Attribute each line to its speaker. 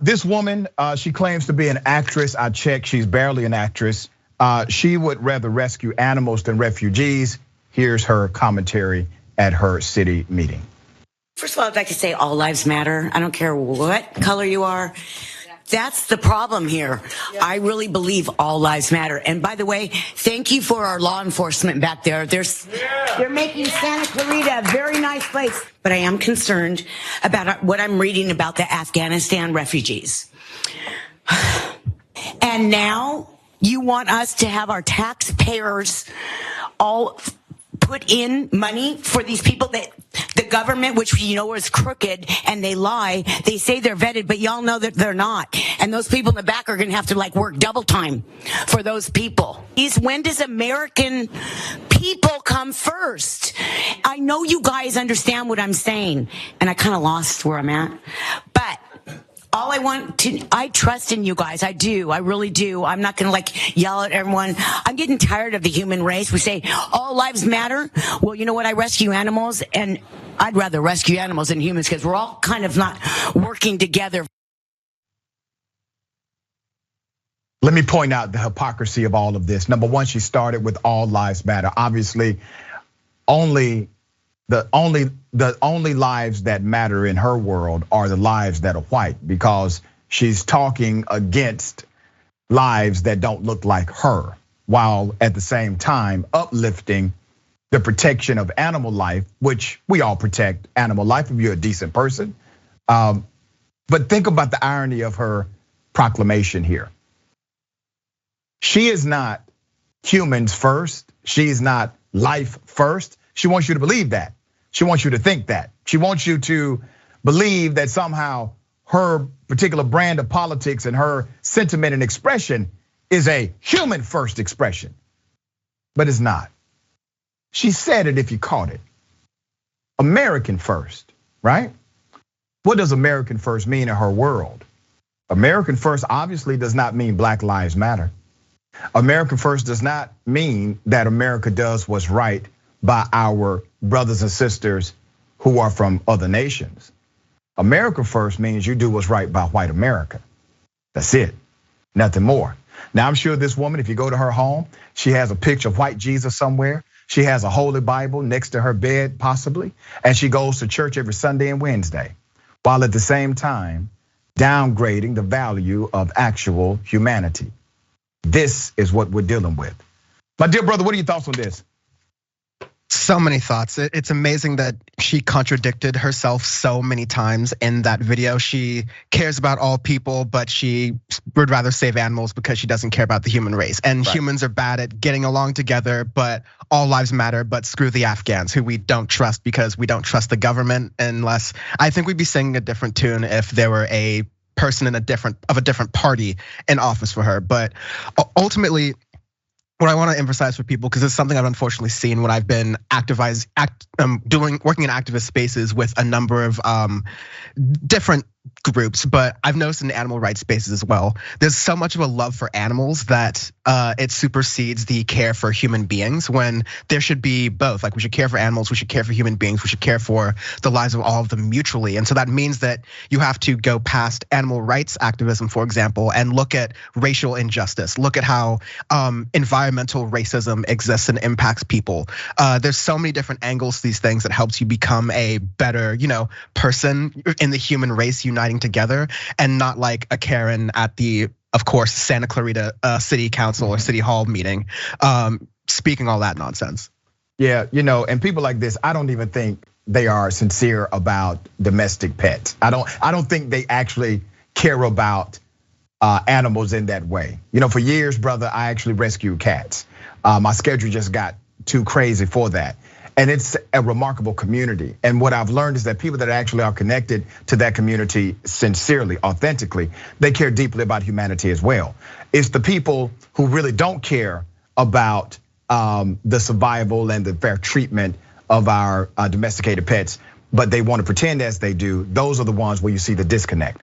Speaker 1: This woman, she claims to be an actress. I checked, she's barely an actress. She would rather rescue animals than refugees. Here's her commentary at her city meeting.
Speaker 2: First of all, I'd like to say all lives matter. I don't care what color you are. That's the problem here. I really believe all lives matter. And by the way, thank you for our law enforcement back there. They're making Santa Clarita a very nice place. But I am concerned about what I'm reading about the Afghanistan refugees. And now you want us to have our taxpayers all put in money for these people that the government, which you know is crooked, and they lie. They say they're vetted, but y'all know that they're not. And those people in the back are going to have to work double time for those people. When does American people come first? I know you guys understand what I'm saying, and I kind of lost where I'm at, but all I trust in you guys. I do. I really do. I'm not going to yell at everyone. I'm getting tired of the human race. We say all lives matter. Well, you know what? I rescue animals, and I'd rather rescue animals than humans because we're all kind of not working together.
Speaker 1: Let me point out the hypocrisy of all of this. Number one, she started with all lives matter. Obviously, the only lives that matter in her world are the lives that are white, because she's talking against lives that don't look like her, while at the same time uplifting the protection of animal life, which we all protect animal life if you're a decent person. But think about the irony of her proclamation here. She is not humans first. She's not life first. She wants you to believe that. She wants you to think that. She wants you to believe that somehow her particular brand of politics and her sentiment and expression is a human first expression, but it's not. She said it if you caught it. American first, right? What does American first mean in her world? American first obviously does not mean Black Lives Matter. American first does not mean that America does what's right by our brothers and sisters who are from other nations. America first means you do what's right by white America. That's it, nothing more. Now I'm sure this woman, if you go to her home, she has a picture of white Jesus somewhere. She has a holy Bible next to her bed possibly, and she goes to church every Sunday and Wednesday, while at the same time downgrading the value of actual humanity. This is what we're dealing with. My dear brother, what are your thoughts on this?
Speaker 3: So many thoughts. It's amazing that she contradicted herself so many times in that video. She cares about all people, but she would rather save animals because she doesn't care about the human race. And right. Humans are bad at getting along together, but all lives matter, but screw the Afghans, who we don't trust because we don't trust the government. Unless, I think we'd be singing a different tune if there were a person in a different party in office for her. But ultimately, what I want to emphasize for people, because it's something I've unfortunately seen when I've been working in activist spaces with a number of different groups, but I've noticed in animal rights spaces as well. There's so much of a love for animals that it supersedes the care for human beings, when there should be both. Like, we should care for animals, we should care for human beings, we should care for the lives of all of them mutually. And so that means that you have to go past animal rights activism, for example, and look at racial injustice, look at how environmental racism exists and impacts people. There's so many different angles to these things that helps you become a better, person in the human race, uniting together, and not like a Karen at the, of course, Santa Clarita City Council or City Hall meeting, speaking all that nonsense.
Speaker 1: Yeah, and people like this, I don't even think they are sincere about domestic pets. I don't think they actually care about animals in that way. For years, brother, I actually rescued cats. My schedule just got too crazy for that. And it's a remarkable community. And what I've learned is that people that actually are connected to that community sincerely, authentically, they care deeply about humanity as well. It's the people who really don't care about the survival and the fair treatment of our domesticated pets, but they want to pretend as they do. Those are the ones where you see the disconnect.